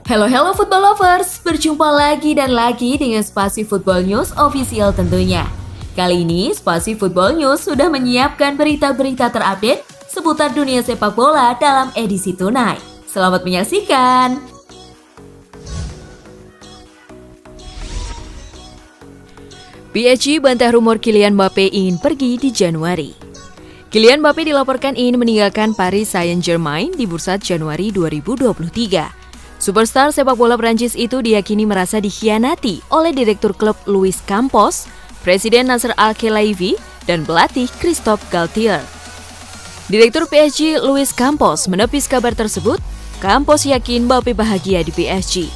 Hello football lovers, berjumpa lagi dan lagi dengan Spasi Football News Official tentunya. Kali ini Spasi Football News sudah menyiapkan berita-berita terupdate seputar dunia sepak bola dalam edisi Tonight. Selamat menyaksikan! PSG bantah rumor Kylian Mbappe ingin pergi di Januari. Kylian Mbappe dilaporkan ingin meninggalkan Paris Saint-Germain di bursa Januari 2023. Superstar sepak bola Prancis itu diyakini merasa dikhianati oleh direktur klub Luis Campos, Presiden Nasser Al-Khelaifi, dan pelatih Christophe Galtier. Direktur PSG Luis Campos menepis kabar tersebut. Campos yakin Mbappe bahagia di PSG.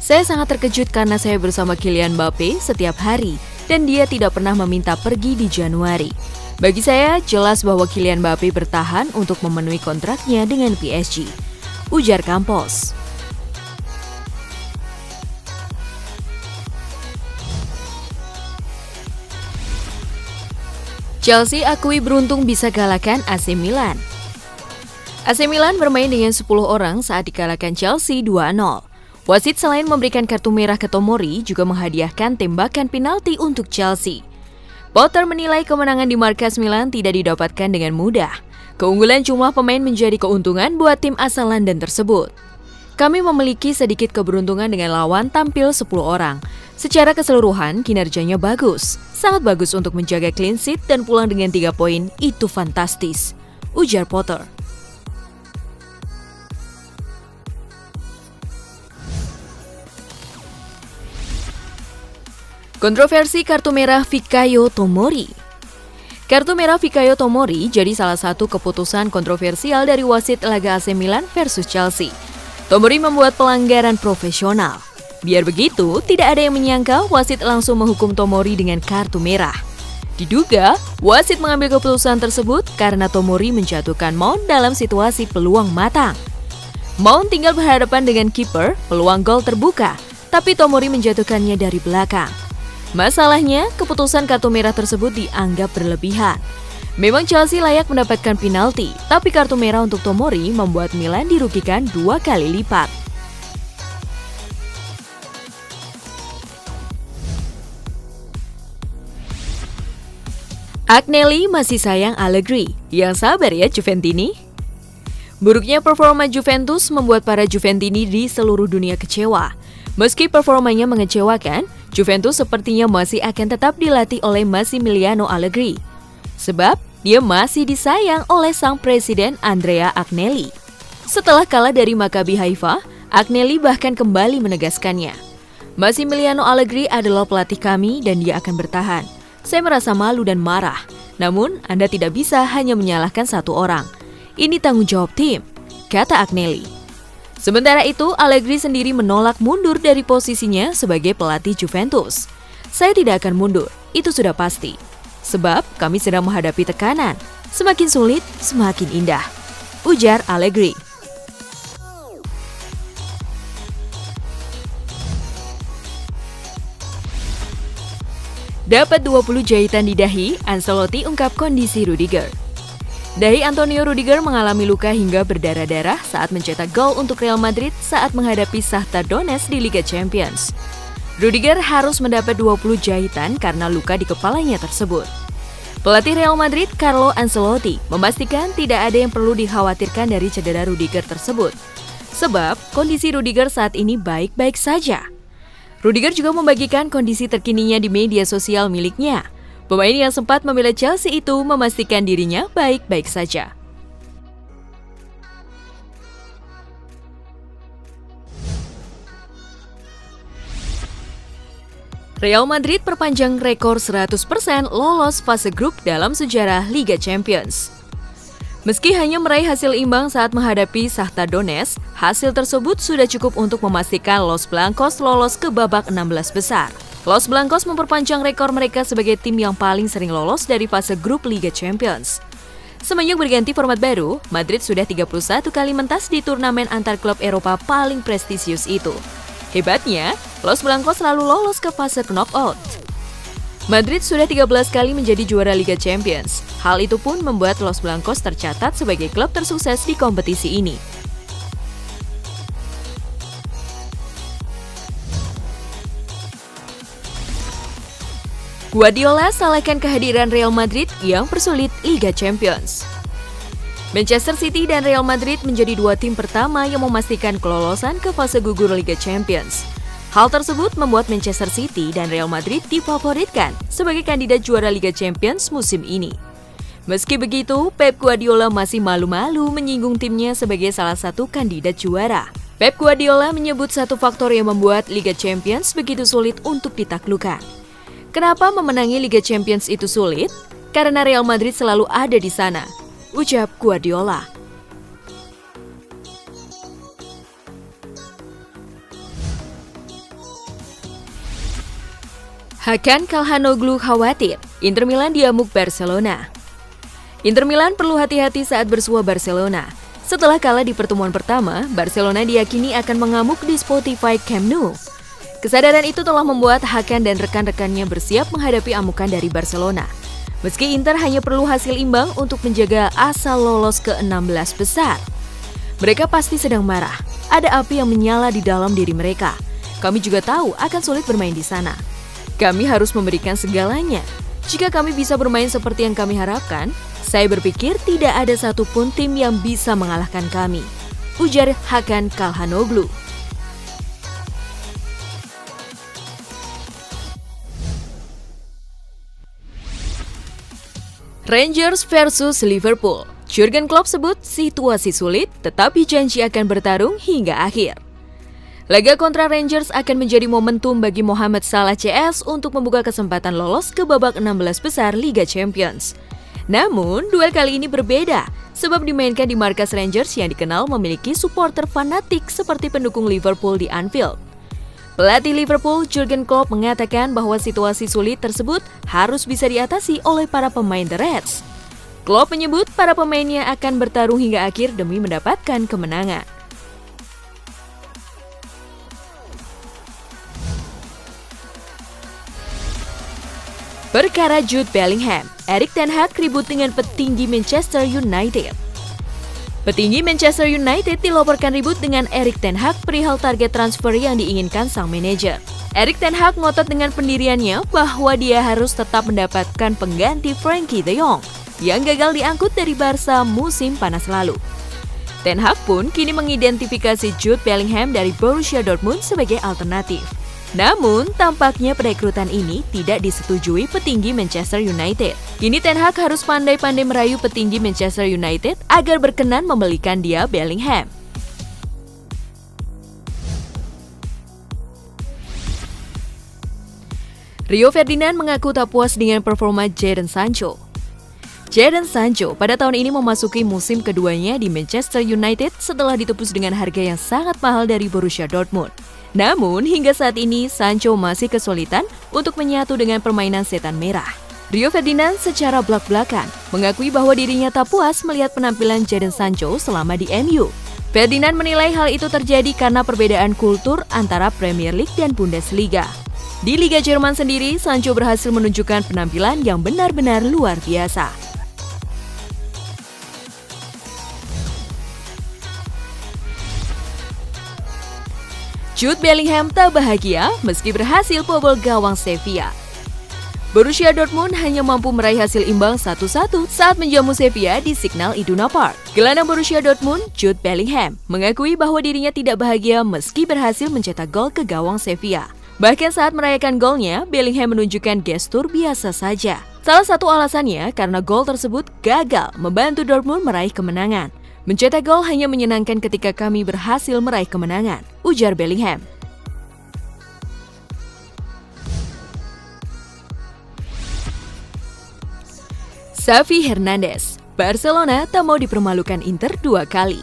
Saya sangat terkejut karena saya bersama Kylian Mbappe setiap hari dan dia tidak pernah meminta pergi di Januari. Bagi saya, jelas bahwa Kylian Mbappe bertahan untuk memenuhi kontraknya dengan PSG, ujar Campos. Chelsea akui beruntung bisa kalahkan AC Milan. AC Milan bermain dengan 10 orang saat dikalahkan Chelsea 2-0. Wasit selain memberikan kartu merah ke Tomori, juga menghadiahkan tembakan penalti untuk Chelsea. Potter menilai kemenangan di markas Milan tidak didapatkan dengan mudah. Keunggulan jumlah pemain menjadi keuntungan buat tim asal London tersebut. Kami memiliki sedikit keberuntungan dengan lawan tampil 10 orang. Secara keseluruhan, kinerjanya bagus. Sangat bagus untuk menjaga clean sheet dan pulang dengan 3 poin, itu fantastis, ujar Potter. Kontroversi kartu merah Fikayo Tomori. Kartu merah Fikayo Tomori jadi salah satu keputusan kontroversial dari wasit laga AC Milan versus Chelsea. Tomori membuat pelanggaran profesional. Biar begitu, tidak ada yang menyangka wasit langsung menghukum Tomori dengan kartu merah. Diduga, wasit mengambil keputusan tersebut karena Tomori menjatuhkan Mount dalam situasi peluang matang. Mount tinggal berhadapan dengan kiper, peluang gol terbuka, tapi Tomori menjatuhkannya dari belakang. Masalahnya, keputusan kartu merah tersebut dianggap berlebihan. Memang Chelsea layak mendapatkan penalti, tapi kartu merah untuk Tomori membuat Milan dirugikan 2 kali lipat. Agnelli masih sayang Allegri. Yang sabar ya Juventini. Buruknya performa Juventus membuat para Juventini di seluruh dunia kecewa. Meski performanya mengecewakan, Juventus sepertinya masih akan tetap dilatih oleh Massimiliano Allegri. Sebab dia masih disayang oleh sang presiden Andrea Agnelli. Setelah kalah dari Maccabi Haifa, Agnelli bahkan kembali menegaskannya. Massimiliano Allegri adalah pelatih kami dan dia akan bertahan. Saya merasa malu dan marah, namun Anda tidak bisa hanya menyalahkan satu orang. Ini tanggung jawab tim, kata Agnelli. Sementara itu, Allegri sendiri menolak mundur dari posisinya sebagai pelatih Juventus. Saya tidak akan mundur, itu sudah pasti. Sebab kami sedang menghadapi tekanan. Semakin sulit, semakin indah, ujar Allegri. Dapat 20 jahitan di dahi, Ancelotti ungkap kondisi Rudiger. Dahi Antonio Rudiger mengalami luka hingga berdarah-darah saat mencetak gol untuk Real Madrid saat menghadapi Shakhtar Donetsk di Liga Champions. Rudiger harus mendapat 20 jahitan karena luka di kepalanya tersebut. Pelatih Real Madrid, Carlo Ancelotti, memastikan tidak ada yang perlu dikhawatirkan dari cedera Rudiger tersebut. Sebab kondisi Rudiger saat ini baik-baik saja. Rudiger juga membagikan kondisi terkininya di media sosial miliknya. Pemain yang sempat membela Chelsea itu memastikan dirinya baik-baik saja. Real Madrid perpanjang rekor 100% lolos fase grup dalam sejarah Liga Champions. Meski hanya meraih hasil imbang saat menghadapi Shakhtar Donetsk, hasil tersebut sudah cukup untuk memastikan Los Blancos lolos ke babak 16 besar. Los Blancos memperpanjang rekor mereka sebagai tim yang paling sering lolos dari fase grup Liga Champions. Semenjak berganti format baru, Madrid sudah 31 kali mentas di turnamen antar klub Eropa paling prestisius itu. Hebatnya, Los Blancos selalu lolos ke fase knockout. Madrid sudah 13 kali menjadi juara Liga Champions. Hal itu pun membuat Los Blancos tercatat sebagai klub tersukses di kompetisi ini. Guardiola salahkan kehadiran Real Madrid yang persulit Liga Champions. Manchester City dan Real Madrid menjadi dua tim pertama yang memastikan kelolosan ke fase gugur Liga Champions. Hal tersebut membuat Manchester City dan Real Madrid difavoritkan sebagai kandidat juara Liga Champions musim ini. Meski begitu, Pep Guardiola masih malu-malu menyinggung timnya sebagai salah satu kandidat juara. Pep Guardiola menyebut satu faktor yang membuat Liga Champions begitu sulit untuk ditaklukkan. Kenapa memenangi Liga Champions itu sulit? Karena Real Madrid selalu ada di sana, ucap Guardiola. Hakan Calhanoglu khawatir Inter Milan diamuk Barcelona. Inter Milan perlu hati-hati saat bersua Barcelona. Setelah kalah di pertemuan pertama, Barcelona diyakini akan mengamuk di Spotify Camp Nou. Kesadaran itu telah membuat Hakan dan rekan-rekannya bersiap menghadapi amukan dari Barcelona. Meski Inter hanya perlu hasil imbang untuk menjaga asa lolos ke 16 besar. Mereka pasti sedang marah. Ada api yang menyala di dalam diri mereka. Kami juga tahu akan sulit bermain di sana. Kami harus memberikan segalanya. Jika kami bisa bermain seperti yang kami harapkan, saya berpikir tidak ada satupun tim yang bisa mengalahkan kami, ujar Hakan Calhanoglu. Rangers versus Liverpool. Jurgen Klopp sebut situasi sulit, tetapi janji akan bertarung hingga akhir. Laga kontra Rangers akan menjadi momentum bagi Mohamed Salah CS untuk membuka kesempatan lolos ke babak 16 besar Liga Champions. Namun, duel kali ini berbeda, sebab dimainkan di markas Rangers yang dikenal memiliki supporter fanatik seperti pendukung Liverpool di Anfield. Pelatih Liverpool, Jurgen Klopp, mengatakan bahwa situasi sulit tersebut harus bisa diatasi oleh para pemain The Reds. Klopp menyebut para pemainnya akan bertarung hingga akhir demi mendapatkan kemenangan. Perkara Jude Bellingham, Erik ten Hag ribut dengan petinggi Manchester United. Petinggi Manchester United dilaporkan ribut dengan Erik ten Hag perihal target transfer yang diinginkan sang manajer. Erik ten Hag ngotot dengan pendiriannya bahwa dia harus tetap mendapatkan pengganti Frenkie de Jong yang gagal diangkut dari Barca musim panas lalu. Ten Hag pun kini mengidentifikasi Jude Bellingham dari Borussia Dortmund sebagai alternatif. Namun, tampaknya perekrutan ini tidak disetujui petinggi Manchester United. Kini Ten Hag harus pandai-pandai merayu petinggi Manchester United agar berkenan membelikan dia Bellingham. Rio Ferdinand mengaku tak puas dengan performa Jadon Sancho. Jadon Sancho pada tahun ini memasuki musim keduanya di Manchester United setelah ditebus dengan harga yang sangat mahal dari Borussia Dortmund. Namun, hingga saat ini, Sancho masih kesulitan untuk menyatu dengan permainan setan merah. Rio Ferdinand secara belak-belakan mengakui bahwa dirinya tak puas melihat penampilan Jadon Sancho selama di MU. Ferdinand menilai hal itu terjadi karena perbedaan kultur antara Premier League dan Bundesliga. Di Liga Jerman sendiri, Sancho berhasil menunjukkan penampilan yang benar-benar luar biasa. Jude Bellingham tak bahagia meski berhasil bobol gawang Sevilla. Borussia Dortmund hanya mampu meraih hasil imbang 1-1 saat menjamu Sevilla di Signal Iduna Park. Gelandang Borussia Dortmund, Jude Bellingham, mengakui bahwa dirinya tidak bahagia meski berhasil mencetak gol ke gawang Sevilla. Bahkan saat merayakan golnya, Bellingham menunjukkan gestur biasa saja. Salah satu alasannya karena gol tersebut gagal membantu Dortmund meraih kemenangan. Mencetak gol hanya menyenangkan ketika kami berhasil meraih kemenangan, ujar Bellingham. Xavi Hernandez, Barcelona tak mau dipermalukan Inter 2 kali.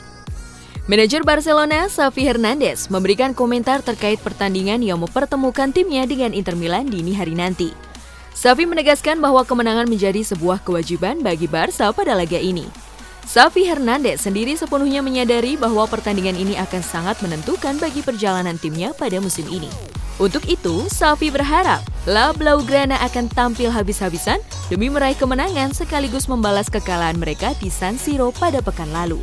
Manajer Barcelona, Xavi Hernandez, memberikan komentar terkait pertandingan yang mempertemukan timnya dengan Inter Milan dini hari nanti. Xavi menegaskan bahwa kemenangan menjadi sebuah kewajiban bagi Barca pada laga ini. Xavi Hernandez sendiri sepenuhnya menyadari bahwa pertandingan ini akan sangat menentukan bagi perjalanan timnya pada musim ini. Untuk itu, Xavi berharap La Blaugrana akan tampil habis-habisan demi meraih kemenangan sekaligus membalas kekalahan mereka di San Siro pada pekan lalu.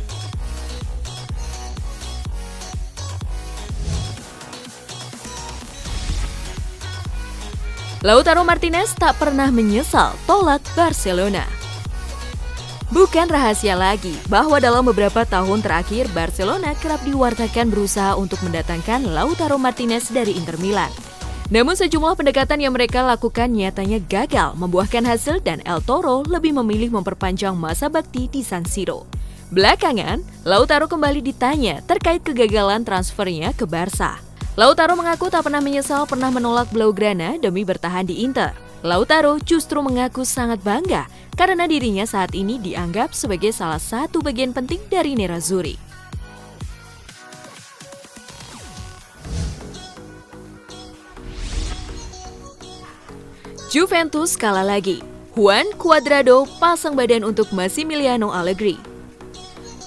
Lautaro Martinez tak pernah menyesal tolak Barcelona. Bukan rahasia lagi bahwa dalam beberapa tahun terakhir Barcelona kerap diwartakan berusaha untuk mendatangkan Lautaro Martinez dari Inter Milan. Namun sejumlah pendekatan yang mereka lakukan nyatanya gagal membuahkan hasil dan El Toro lebih memilih memperpanjang masa bakti di San Siro. Belakangan, Lautaro kembali ditanya terkait kegagalan transfernya ke Barca. Lautaro mengaku tak pernah menyesal pernah menolak Blaugrana demi bertahan di Inter. Lautaro justru mengaku sangat bangga karena dirinya saat ini dianggap sebagai salah satu bagian penting dari Nerazzurri. Juventus kalah lagi. Juan Cuadrado pasang badan untuk Massimiliano Allegri.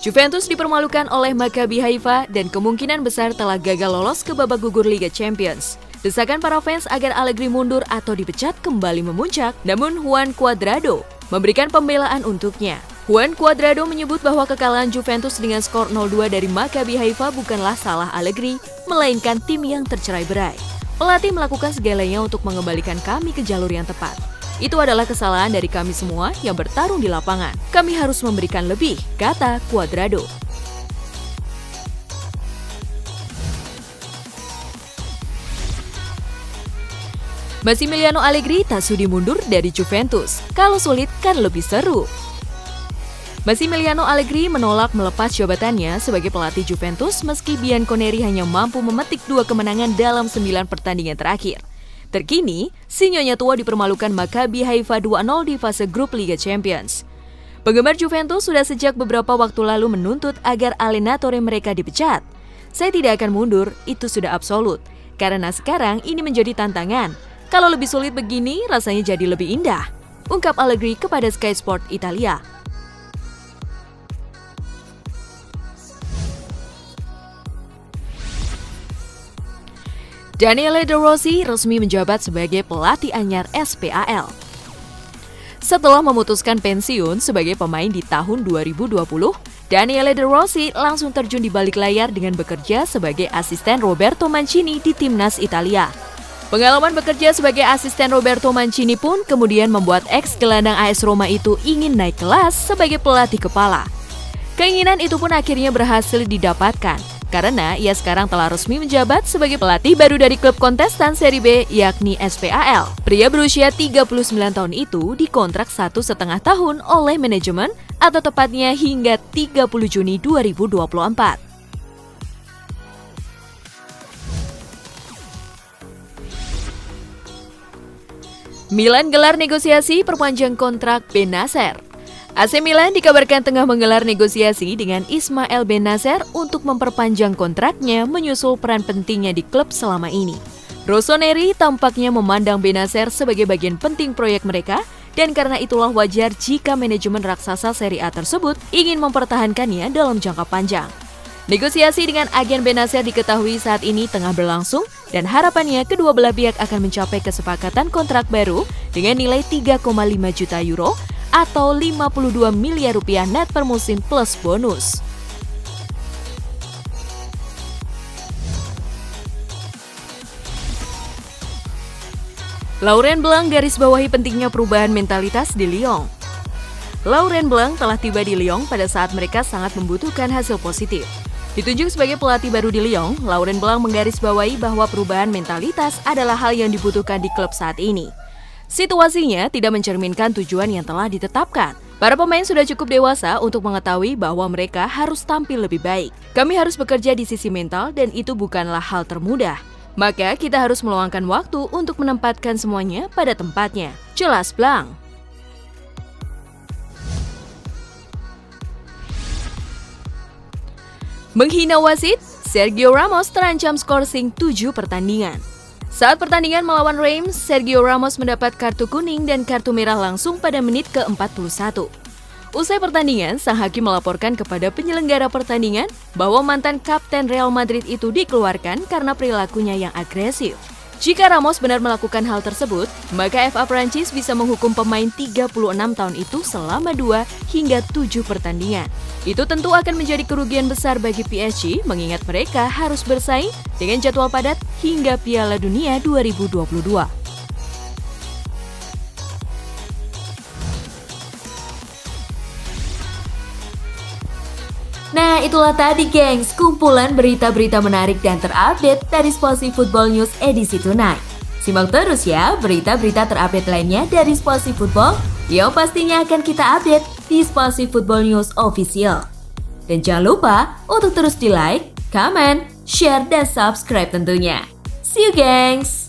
Juventus dipermalukan oleh Maccabi Haifa dan kemungkinan besar telah gagal lolos ke babak gugur Liga Champions. Desakan para fans agar Allegri mundur atau dipecat kembali memuncak, namun Juan Cuadrado memberikan pembelaan untuknya. Juan Cuadrado menyebut bahwa kekalahan Juventus dengan skor 0-2 dari Maccabi Haifa bukanlah salah Allegri, melainkan tim yang tercerai-berai. Pelatih melakukan segalanya untuk mengembalikan kami ke jalur yang tepat. Itu adalah kesalahan dari kami semua yang bertarung di lapangan. Kami harus memberikan lebih, kata Cuadrado. Massimiliano Allegri tak sudi mundur dari Juventus. Kalau sulit kan lebih seru. Massimiliano Allegri menolak melepas jabatannya sebagai pelatih Juventus meski Bianconeri hanya mampu memetik 2 kemenangan dalam 9 pertandingan terakhir. Terkini, si nyonya tua dipermalukan Maccabi Haifa 2-0 di fase grup Liga Champions. Penggemar Juventus sudah sejak beberapa waktu lalu menuntut agar allenatore mereka dipecat. Saya tidak akan mundur, itu sudah absolut. Karena sekarang ini menjadi tantangan. Kalau lebih sulit begini, rasanya jadi lebih indah, ungkap Allegri kepada Sky Sport Italia. Daniele De Rossi resmi menjabat sebagai pelatih anyar SPAL. Setelah memutuskan pensiun sebagai pemain di tahun 2020, Daniele De Rossi langsung terjun di balik layar dengan bekerja sebagai asisten Roberto Mancini di timnas Italia. Pengalaman bekerja sebagai asisten Roberto Mancini pun kemudian membuat ex-gelandang AS Roma itu ingin naik kelas sebagai pelatih kepala. Keinginan itu pun akhirnya berhasil didapatkan, karena ia sekarang telah resmi menjabat sebagai pelatih baru dari klub kontestan Serie B yakni SPAL. Pria berusia 39 tahun itu dikontrak 1,5 tahun oleh manajemen atau tepatnya hingga 30 Juni 2024. Milan gelar negosiasi perpanjang kontrak Bennacer. AC Milan dikabarkan tengah menggelar negosiasi dengan Ismael Bennacer untuk memperpanjang kontraknya menyusul peran pentingnya di klub selama ini. Rossoneri tampaknya memandang Bennacer sebagai bagian penting proyek mereka dan karena itulah wajar jika manajemen raksasa Serie A tersebut ingin mempertahankannya dalam jangka panjang. Negosiasi dengan agen Bennacer diketahui saat ini tengah berlangsung dan harapannya kedua belah pihak akan mencapai kesepakatan kontrak baru dengan nilai 3,5 juta euro atau 52 miliar rupiah net per musim plus bonus. Laurent Blanc garis bawahi pentingnya perubahan mentalitas di Lyon. Laurent Blanc telah tiba di Lyon pada saat mereka sangat membutuhkan hasil positif. Ditunjuk sebagai pelatih baru di Lyon, Laurent Blanc menggarisbawahi bahwa perubahan mentalitas adalah hal yang dibutuhkan di klub saat ini. Situasinya tidak mencerminkan tujuan yang telah ditetapkan. Para pemain sudah cukup dewasa untuk mengetahui bahwa mereka harus tampil lebih baik. Kami harus bekerja di sisi mental dan itu bukanlah hal termudah. Maka kita harus meluangkan waktu untuk menempatkan semuanya pada tempatnya. Jelas Blanc. Menghina wasit, Sergio Ramos terancam skorsing 7 pertandingan. Saat pertandingan melawan Reims, Sergio Ramos mendapat kartu kuning dan kartu merah langsung pada menit ke-41. Usai pertandingan, sang hakim melaporkan kepada penyelenggara pertandingan bahwa mantan kapten Real Madrid itu dikeluarkan karena perilakunya yang agresif. Jika Ramos benar melakukan hal tersebut, maka FA Prancis bisa menghukum pemain 36 tahun itu selama 2 hingga 7 pertandingan. Itu tentu akan menjadi kerugian besar bagi PSG mengingat mereka harus bersaing dengan jadwal padat hingga Piala Dunia 2022. Nah, itulah tadi gengs, kumpulan berita-berita menarik dan terupdate dari Spasi Football News edisi Tonight. Simak terus ya berita-berita terupdate lainnya dari Spasi Football yang pastinya akan kita update di Spasi Football News Official. Dan jangan lupa untuk terus di like, comment, share, dan subscribe tentunya. See you gengs!